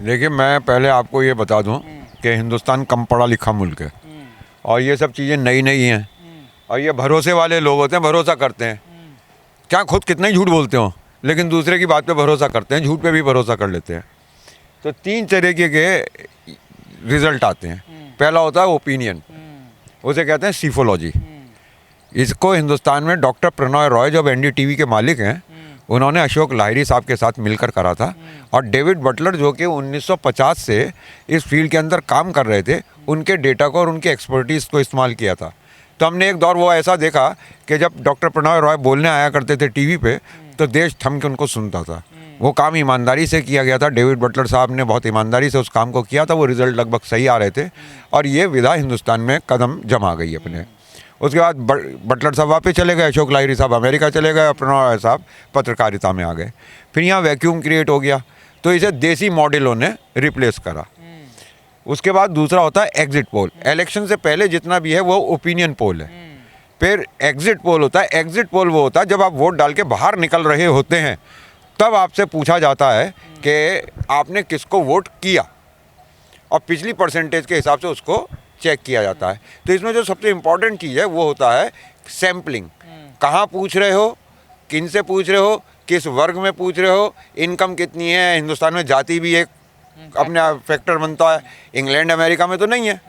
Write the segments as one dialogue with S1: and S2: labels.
S1: देखिए, मैं पहले आपको ये बता दूं कि हिंदुस्तान कम पढ़ा लिखा मुल्क है और ये सब चीज़ें नई नई हैं और ये भरोसे वाले लोग होते हैं, भरोसा करते हैं। क्या खुद कितना ही झूठ बोलते हो, लेकिन दूसरे की बात पे भरोसा करते हैं, झूठ पे भी भरोसा कर लेते हैं। तो 3 तरीके के रिजल्ट आते हैं। पहला होता है ओपिनियन, उसे कहते हैं सीफोलॉजी। इसको हिंदुस्तान में डॉक्टर प्रणॉय रॉय, जो एनडीटीवी के मालिक हैं, उन्होंने अशोक लाहिरी साहब के साथ मिलकर करा था। और डेविड बटलर, जो कि 1950 से इस फील्ड के अंदर काम कर रहे थे, उनके डेटा को और उनके एक्सपर्टीज़ को इस्तेमाल किया था। तो हमने एक दौर वो ऐसा देखा कि जब डॉक्टर प्रणॉय रॉय बोलने आया करते थे टीवी पे, तो देश थम के उनको सुनता था। वो काम ईमानदारी से किया गया था। डेविड बटलर साहब ने बहुत ईमानदारी से उस काम को किया था। वो रिज़ल्ट लगभग सही आ रहे थे और ये विधा हिंदुस्तान में कदम जमा गई अपने। उसके बाद बटलर साहब वापस चले गए, अशोक लाहिरी साहब अमेरिका चले गए और प्रणॉय साहब पत्रकारिता में आ गए। फिर यहाँ वैक्यूम क्रिएट हो गया, तो इसे देसी मॉडलों ने रिप्लेस करा। उसके बाद दूसरा होता है एग्जिट पोल। इलेक्शन से पहले जितना भी है वो ओपिनियन पोल है। फिर एग्जिट पोल होता है। एग्जिट पोल वो होता है जब आप वोट डाल के बाहर निकल रहे होते हैं, तब आपसे पूछा जाता है कि आपने किसको वोट किया, और पिछली परसेंटेज के हिसाब से उसको चेक किया जाता है। तो इसमें जो सबसे इम्पॉर्टेंट चीज़ है वो होता है सैम्पलिंग। कहाँ पूछ रहे हो, किन से पूछ रहे हो, किस वर्ग में पूछ रहे हो, इनकम कितनी है। हिंदुस्तान में जाति भी एक अपने फैक्टर बनता है, इंग्लैंड अमेरिका में तो नहीं है।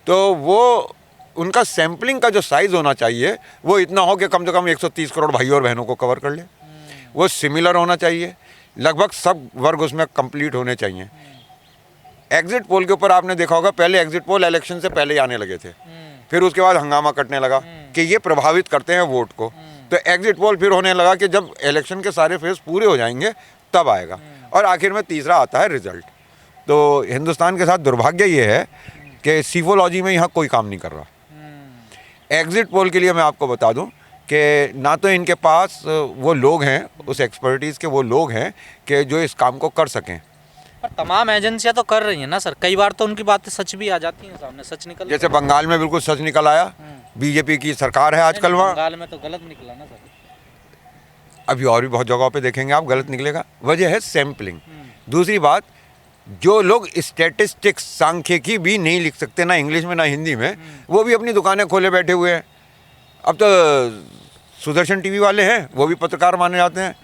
S1: तो वो उनका सैम्पलिंग का जो साइज़ होना चाहिए वो इतना हो कि कम से कम 130 करोड़ भाइयों और बहनों को कवर कर ले। वो सिमिलर होना चाहिए, लगभग सब वर्ग उसमें कंप्लीट होने चाहिए। एग्जिट पोल के ऊपर आपने देखा होगा, पहले एग्जिट पोल इलेक्शन से पहले ही आने लगे थे, फिर उसके बाद हंगामा कटने लगा कि ये प्रभावित करते हैं वोट को। तो एग्जिट पोल फिर होने लगा कि जब इलेक्शन के सारे फेज पूरे हो जाएंगे तब आएगा। और आखिर में तीसरा आता है रिजल्ट। तो हिंदुस्तान के साथ दुर्भाग्य ये है कि सीफोलॉजी में यहाँ कोई काम नहीं कर रहा। एग्जिट पोल के लिए मैं आपको बता दूं कि ना तो इनके पास वो लोग हैं, उस एक्सपर्टीज़ के वो लोग हैं कि जो इस काम को कर सकें।
S2: पर तमाम एजेंसियां तो कर रही हैं ना सर, कई बार तो उनकी बातें सच भी आ जाती हैं सामने, सच निकल।
S1: जैसे बंगाल में बिल्कुल सच निकल आया, बीजेपी की सरकार है आजकल वहाँ।
S2: बंगाल में तो गलत निकला ना सर।
S1: अभी और भी बहुत जगहों पे देखेंगे आप गलत निकलेगा। वजह है सैम्पलिंग। दूसरी बात, जो लोग स्टैटिस्टिक्स, सांख्यिकी भी नहीं लिख सकते, ना इंग्लिश में ना हिंदी में, वो भी अपनी दुकानें खोले बैठे हुए हैं। अब तो सुदर्शन टीवी वाले हैं, वो भी पत्रकार माने जाते हैं।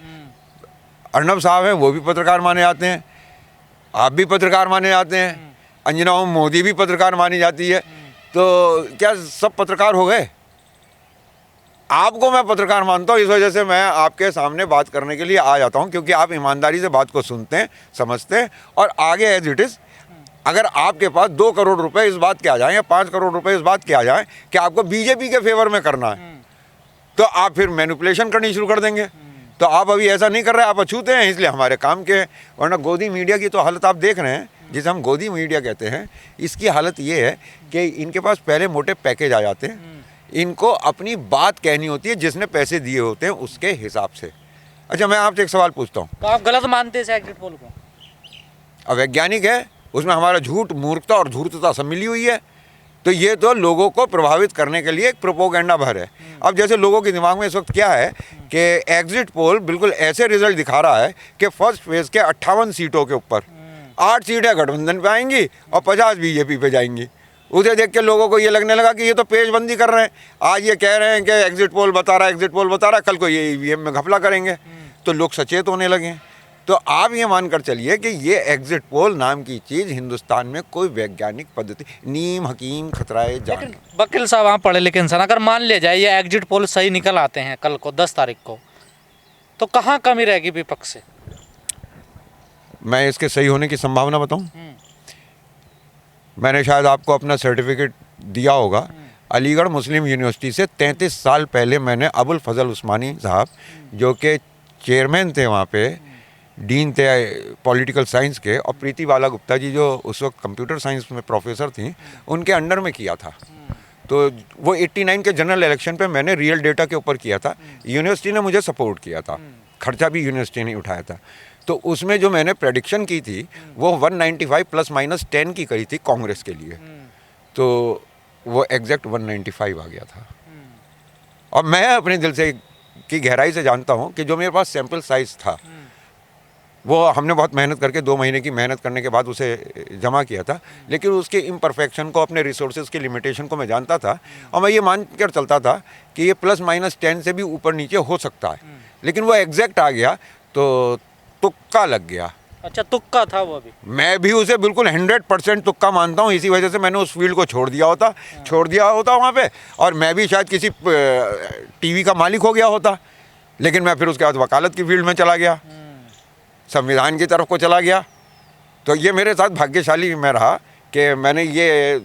S1: अर्नब साहब हैं, वो भी पत्रकार माने जाते हैं। आप भी पत्रकार माने जाते हैं। अंजना मोदी भी पत्रकार मानी जाती है। तो क्या सब पत्रकार हो गए? आपको मैं पत्रकार मानता हूँ, इस वजह से मैं आपके सामने बात करने के लिए आ जाता हूँ, क्योंकि आप ईमानदारी से बात को सुनते हैं, समझते हैं और आगे एज इट इज़। अगर आपके पास 2 करोड़ रुपए इस बात के आ जाएं या 5 करोड़ रुपए इस बात के आ जाएं कि आपको बीजेपी के फेवर में करना है, तो आप फिर मैनिपुलेशन करनी शुरू कर देंगे। तो आप अभी ऐसा नहीं कर रहे, आप अछूते हैं, इसलिए हमारे काम के। वरना गोदी मीडिया की तो हालत आप देख रहे हैं, जिसे हम गोदी मीडिया कहते हैं। इसकी हालत ये है कि इनके पास पहले मोटे पैकेज आ जाते हैं, इनको अपनी बात कहनी होती है जिसने पैसे दिए होते हैं उसके हिसाब से। अच्छा, मैं आपसे एक सवाल पूछता हूँ।
S2: तो आप गलत मानते हैं एग्जिट पोल को?
S1: अवैज्ञानिक है, उसमें हमारा झूठ, मूर्खता और धूर्तता सब मिली हुई है। तो ये तो लोगों को प्रभावित करने के लिए एक प्रोपोगेंडा भर है। अब जैसे लोगों के दिमाग में इस वक्त क्या है कि एग्जिट पोल बिल्कुल ऐसे रिजल्ट दिखा रहा है कि फर्स्ट फेज के 58 सीटों के ऊपर 8 सीटें गठबंधन पे आएंगी और 50 बीजेपी पे जाएंगी। उसे देख के लोगों को ये लगने लगा कि ये तो पेचबंदी कर रहे हैं। आज ये कह रहे हैं कि एग्जिट पोल बता रहा है, एग्जिट पोल बता रहा है, कल को ये ईवीएम में घपला करेंगे। तो लोग सचेत होने लगे। तो आप ये मानकर चलिए कि ये एग्जिट पोल नाम की चीज़ हिंदुस्तान में कोई वैज्ञानिक पद्धति, नीम हकीम खतराए जान।
S2: लेकिन वकील साहब, आप पढ़े लिखे इंसान, अगर मान लिया जाए ये एग्जिट पोल सही निकल आते हैं कल को 10 तारीख को, तो कहाँ कमी रहेगी विपक्ष से?
S1: मैं इसके सही होने की संभावना बताऊं? मैंने शायद आपको अपना सर्टिफिकेट दिया होगा। अलीगढ़ मुस्लिम यूनिवर्सिटी से 33 साल पहले मैंने अबुल फजल उस्मानी साहब, जो कि चेयरमैन थे वहाँ पे, डीन थे पॉलिटिकल साइंस के, और प्रीति बाला गुप्ता जी जो उस वक्त कंप्यूटर साइंस में प्रोफेसर थी, उनके अंडर में किया था। तो वो 89 के जनरल इलेक्शन पे मैंने रियल डेटा के ऊपर किया था। यूनिवर्सिटी ने मुझे सपोर्ट किया था, खर्चा भी यूनिवर्सिटी ने उठाया था। तो उसमें जो मैंने प्रेडिक्शन की थी वो 195 ±10 की करी थी कांग्रेस के लिए। तो वो एग्जैक्ट 195 आ गया था। और मैं अपने दिल से की गहराई से जानता हूँ कि जो मेरे पास सैंपल साइज था वो हमने बहुत मेहनत करके 2 महीने की मेहनत करने के बाद उसे जमा किया था, लेकिन उसके इम्परफेक्शन को, अपने रिसोर्सेज के लिमिटेशन को मैं जानता था और मैं ये मान कर चलता था कि ये ±10 से भी ऊपर नीचे हो सकता है, लेकिन वो एग्जैक्ट आ गया तो तुक्का लग गया।
S2: अच्छा, तुक्का था वो भी?
S1: मैं भी उसे बिल्कुल 100% तुक्का मानता हूँ, इसी वजह से मैंने उस फील्ड को छोड़ दिया होता वहाँ पे, और मैं भी शायद किसी टीवी का मालिक हो गया होता, लेकिन मैं फिर उसके बाद वकालत की फील्ड में चला गया, संविधान की तरफ को चला गया। तो ये मेरे साथ भाग्यशाली मैं रहा कि मैंने ये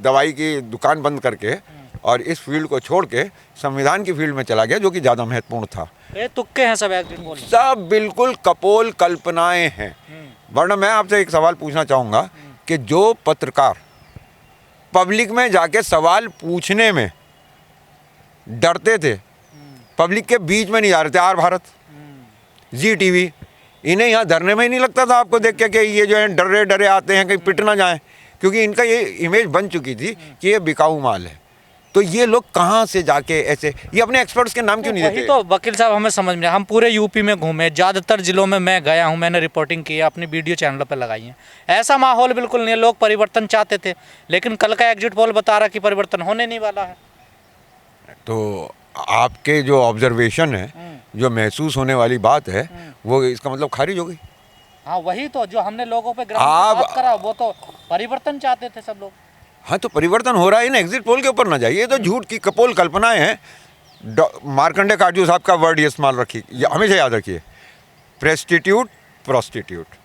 S1: दवाई की दुकान बंद करके और इस फील्ड को छोड़ के संविधान की फील्ड में चला गया, जो कि ज़्यादा महत्वपूर्ण था।
S2: ये तुक्के हैं सब, एग्जिट पोल
S1: सब बिल्कुल कपोल कल्पनाएं हैं। वरना मैं आपसे एक सवाल पूछना चाहूँगा कि जो पत्रकार पब्लिक में जाके सवाल पूछने में डरते थे, पब्लिक के बीच में नहीं जा रहे थे, आर भारत, जी टीवी, इन्हें यहाँ धरने में ही नहीं लगता था आपको देख के कि ये जो है डरे डरे आते हैं कहीं पिट ना जाए, क्योंकि इनका ये इमेज बन चुकी थी कि ये बिकाऊ माल है। तो ये लोग कहाँ से जाके ऐसे, ये अपने एक्सपर्ट्स के नाम क्यों नहीं देते?
S2: तो वकील साहब हमें समझ में, हम पूरे यूपी में घूमे, ज़्यादातर जिलों में मैं गया हूँ, मैंने रिपोर्टिंग की है, अपनी वीडियो चैनलों पर लगाई है। ऐसा माहौल बिल्कुल नहीं है, लोग परिवर्तन चाहते थे, लेकिन कल का एग्जिट पोल बता रहा कि परिवर्तन होने नहीं वाला है। तो
S1: आपके जो ऑब्जर्वेशन है, जो महसूस होने वाली बात है, वो इसका मतलब खारिज हो गई।
S2: हाँ, वही तो जो हमने लोगों पे ग्राउंड पे बात करा, वो तो परिवर्तन चाहते थे सब लोग।
S1: हाँ, तो परिवर्तन हो रहा है ना, एग्जिट पोल के ऊपर ना जाइए, तो झूठ की कपोल कल्पनाएं हैं। मार्कंडे काटजू साहब का वर्ड ये इस्तेमाल रखिए, हमेशा याद रखिए, प्रेस्टिट्यूट प्रोस्टिट्यूट।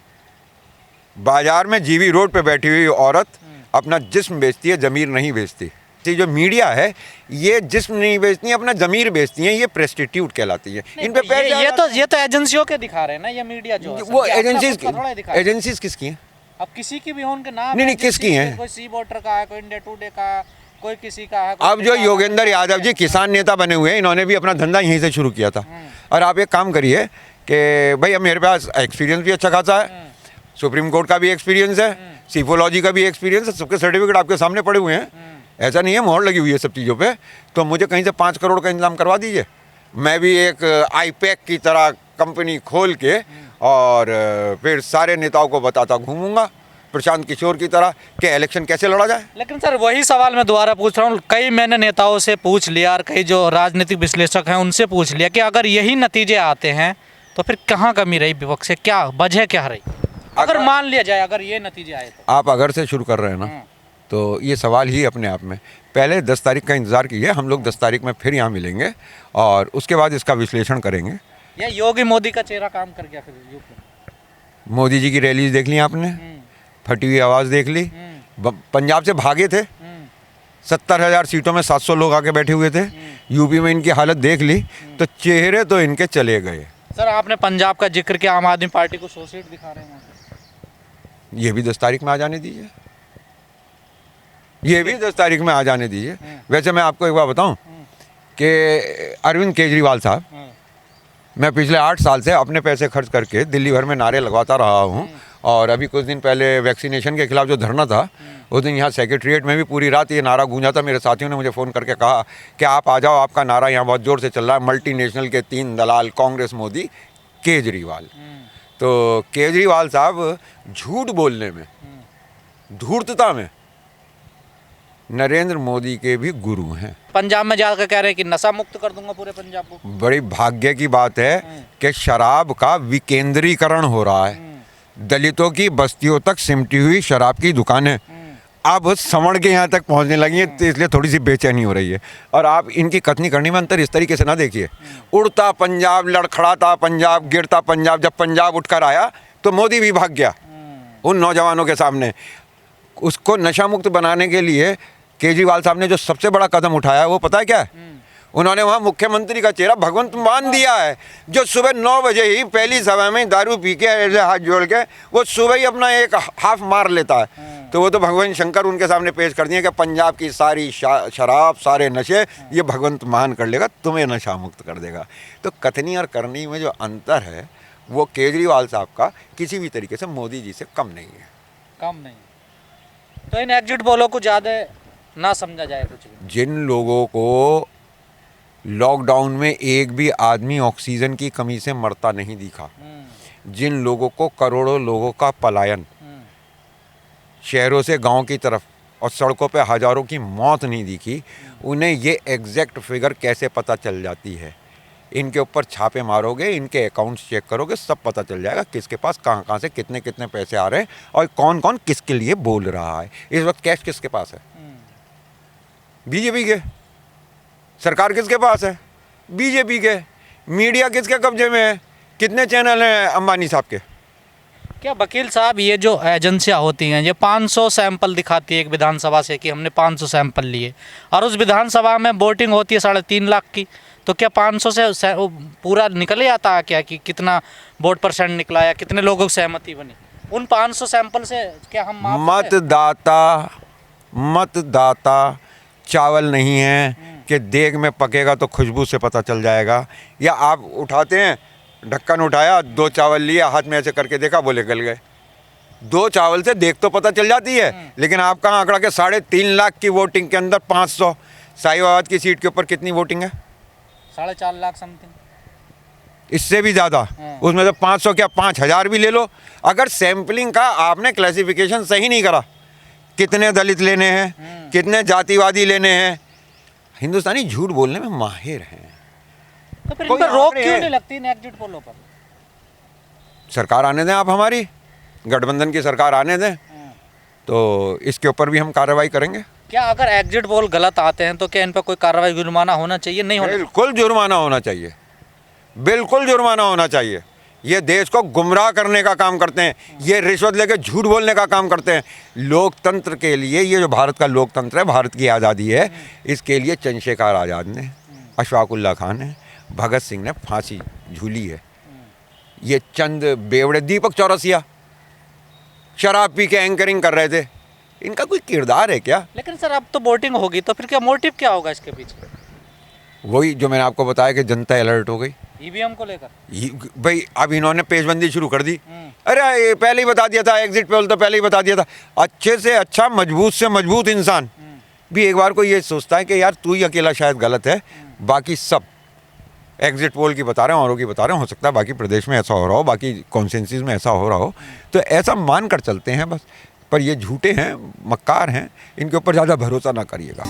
S1: बाजार में जीवी रोड पे बैठी हुई औरत अपना जिस्म बेचती है, ज़मीर नहीं बेचती। जो मीडिया है ये जिस्म नहीं बेचती है, अपना ज़मीर बेचती है, ये प्रेस्टिट्यूट कहलाती है। इन पे
S2: ये तो एजेंसियों के दिखा रहे हैं ना, ये मीडिया जो है,
S1: वो एजेंसीज किसकी हैं?
S2: अब किसी की भी हो, उनके नाम
S1: नहीं किसकी हैं?
S2: कोई सी वोटर का है, कोई इंडिया टुडे का, कोई किसी का है।
S1: अब जो योगेंद्र यादव जी किसान नेता बने हुए हैं, इन्होंने भी अपना धंधा यहीं से शुरू किया था। और आप एक काम करिए कि भाई अब मेरे पास एक्सपीरियंस भी अच्छा खासा है, सुप्रीम कोर्ट का भी एक्सपीरियंस है, सीफोलॉजी का भी एक्सपीरियंस है, सबके सर्टिफिकेट आपके सामने पड़े हुए हैं। ऐसा नहीं है मोहर लगी हुई है सब चीज़ों पे, तो मुझे कहीं से 5 करोड़ का इंतजाम करवा दीजिए, मैं भी एक आईपैक की तरह कंपनी खोल के और फिर सारे नेताओं को बताता घूमूंगा, प्रशांत किशोर की तरह, कि इलेक्शन कैसे लड़ा जाए।
S2: लेकिन सर वही सवाल मैं दोबारा पूछ रहा हूँ, कई मैंने नेताओं से पूछ लिया और कई जो राजनीतिक विश्लेषक हैं उनसे पूछ लिया कि अगर यही नतीजे आते हैं तो फिर कहाँ कमी रही विपक्ष से, क्या वजह क्या रही? अगर मान लिया जाए अगर ये नतीजे आए तो।
S1: आप अगर से शुरू कर रहे हैं ना, तो ये सवाल ही अपने आप में, पहले 10 तारीख का इंतज़ार कीजिए, हम लोग 10 तारीख में फिर यहाँ मिलेंगे और उसके बाद इसका विश्लेषण करेंगे।
S2: ये योगी मोदी का चेहरा काम कर गया फिर यूपी में।
S1: मोदी जी की रैलीज देख ली आपने, फटी हुई आवाज़ देख ली, पंजाब से भागे थे, 70,000 सीटों में 700 लोग आके बैठे हुए थे, यूपी में इनकी हालत देख ली, तो चेहरे तो इनके चले गए।
S2: सर आपने पंजाब का जिक्र किया, आम आदमी पार्टी को 100 सीट दिखा रहे हैं,
S1: ये भी 10 तारीख में आ जाने दीजिए, ये भी 10 तारीख में आ जाने दीजिए। वैसे मैं आपको एक बात बताऊं कि अरविंद केजरीवाल साहब, मैं पिछले 8 साल से अपने पैसे खर्च करके दिल्ली भर में नारे लगवाता रहा हूं, और अभी कुछ दिन पहले वैक्सीनेशन के खिलाफ जो धरना था, उस दिन यहाँ सेक्रेटरीट में भी पूरी रात ये नारा गूंजा था। मेरे साथियों ने मुझे फ़ोन करके कहा कि आप आ जाओ, आपका नारा यहाँ बहुत ज़ोर से चल रहा है, मल्टीनेशनल के 3 दलाल, कांग्रेस, मोदी, केजरीवाल। तो केजरीवाल साहब झूठ बोलने में, धूर्तता में नरेंद्र मोदी के भी गुरु हैं।
S2: पंजाब में जाकर कह रहे हैं कि नशा मुक्त कर दूंगा पूरे पंजाब को।
S1: बड़ी भाग्य की बात है कि शराब का विकेंद्रीकरण हो रहा है, दलितों की बस्तियों तक सिमटी हुई शराब की दुकानें अब संवर्ण के यहाँ तक पहुँचने लगी हैं, तो इसलिए थोड़ी सी बेचैनी हो रही है। और आप इनकी कथनी करनी में अंतर इस तरीके से ना देखिए, उड़ता पंजाब, लड़खड़ाता पंजाब, गिरता पंजाब। जब पंजाब उठकर आया तो मोदी भी भाग गया उन नौजवानों के सामने। उसको नशा मुक्त बनाने के लिए केजरीवाल साहब ने जो सबसे बड़ा कदम उठाया है वो पता है क्या है? उन्होंने वहाँ मुख्यमंत्री का चेहरा भगवंत मान दिया है, जो सुबह 9 बजे ही पहली सभा में दारू पी के ऐसे हाथ जोड़ के वो सुबह ही अपना एक हाफ मार लेता है। तो वो तो भगवान शंकर उनके सामने पेश कर दिए कि पंजाब की सारी शराब, सारे नशे ये भगवंत मान कर लेगा, तुम्हें नशा मुक्त कर देगा। तो कथनी और करनी में जो अंतर है वो केजरीवाल साहब का किसी भी तरीके से मोदी जी से कम नहीं है।
S2: कम नहीं। तो इन एग्जिट पोलों को ज़्यादा ना समझा जाए कुछ भी।
S1: जिन लोगों को लॉकडाउन में एक भी आदमी ऑक्सीजन की कमी से मरता नहीं दिखा, जिन लोगों को करोड़ों लोगों का पलायन शहरों से गांव की तरफ और सड़कों पे हज़ारों की मौत नहीं दिखी, उन्हें ये एग्जैक्ट फिगर कैसे पता चल जाती है? इनके ऊपर छापे मारोगे, इनके अकाउंट्स चेक करोगे, सब पता चल जाएगा किसके पास कहाँ कहाँ से कितने कितने पैसे आ रहे हैं और कौन कौन किसके लिए बोल रहा है। इस वक्त कैश किसके पास है? बीजेपी के। सरकार किसके पास है? बीजेपी के। मीडिया किसके कब्जे में है? कितने चैनल हैं अंबानी साहब के?
S2: क्या वकील साहब, ये जो एजेंसियां होती हैं ये 500 सैंपल दिखाती है एक विधानसभा से कि हमने 500 सैंपल लिए, और उस विधानसभा में वोटिंग होती है 3.5 लाख की, तो क्या 500 से पूरा निकल ही आता है क्या कि कितना वोट परसेंट निकला या कितने लोगों की सहमति बनी? उन 500 सैंपल से क्या हम
S1: मतदाता चावल नहीं है कि देग में पकेगा तो खुशबू से पता चल जाएगा। या आप उठाते हैं, ढक्कन उठाया, 2 चावल लिए, हाथ में ऐसे करके देखा, बोले गल गए। 2 चावल से देख तो पता चल जाती है, लेकिन आपका आंकड़ा के 3.5 लाख की वोटिंग के अंदर 500, साहिबाबाद की सीट के ऊपर कितनी वोटिंग है?
S2: 4.5 लाख समथिंग,
S1: इससे भी ज़्यादा। उसमें से 500 क्या 5000 भी ले लो। अगर सैम्पलिंग का आपने क्लासिफिकेशन सही नहीं करा, कितने दलित लेने हैं, कितने जातिवादी लेने हैं, हिंदुस्तानी झूठ बोलने में माहिर हैं।
S2: तो फिर इन पर रोक क्यों नहीं लगती इन एग्जिट पोलों पर?
S1: सरकार आने दें, आप हमारी गठबंधन की सरकार आने दें, तो इसके ऊपर भी हम कार्रवाई करेंगे।
S2: क्या अगर एग्जिट पोल गलत आते हैं तो क्या इन पर कोई कार्रवाई, जुर्माना होना चाहिए? नहीं होना?
S1: बिल्कुल जुर्माना होना चाहिए, बिल्कुल जुर्माना होना चाहिए। ये देश को गुमराह करने का काम करते हैं, ये रिश्वत लेके झूठ बोलने का काम करते हैं। लोकतंत्र के लिए, ये जो भारत का लोकतंत्र है, भारत की आज़ादी है, इसके लिए चंद्रशेखर आज़ाद ने, अशफाकुल्ला खान ने, भगत सिंह ने फांसी झूली है। ये चंद बेवड़े, दीपक चौरसिया शराब पी के एंकरिंग कर रहे थे, इनका कोई किरदार है क्या?
S2: लेकिन सर अब तो वोटिंग होगी, तो फिर क्या मोटिव क्या होगा इसके पीछे?
S1: वही जो मैंने आपको बताया कि जनता अलर्ट हो गई
S2: ईवीएम को लेकर।
S1: भाई अब इन्होंने पेशबंदी शुरू कर दी। अरे ये पहले ही बता दिया था, एग्जिट पोल तो पहले ही बता दिया था। अच्छे से अच्छा, मजबूत से मजबूत इंसान भी एक बार को ये सोचता है कि यार तू ही अकेला शायद गलत है, बाकी सब एग्जिट पोल की बता रहे हैं, औरों की बता रहे हैं। हो सकता है बाकी प्रदेश में ऐसा हो रहा हो, बाकी कॉन्सेंसिस में ऐसा हो रहा हो, तो ऐसा मान कर चलते हैं बस। पर ये झूठे हैं, मक्कार हैं, इनके ऊपर ज़्यादा भरोसा ना करिएगा।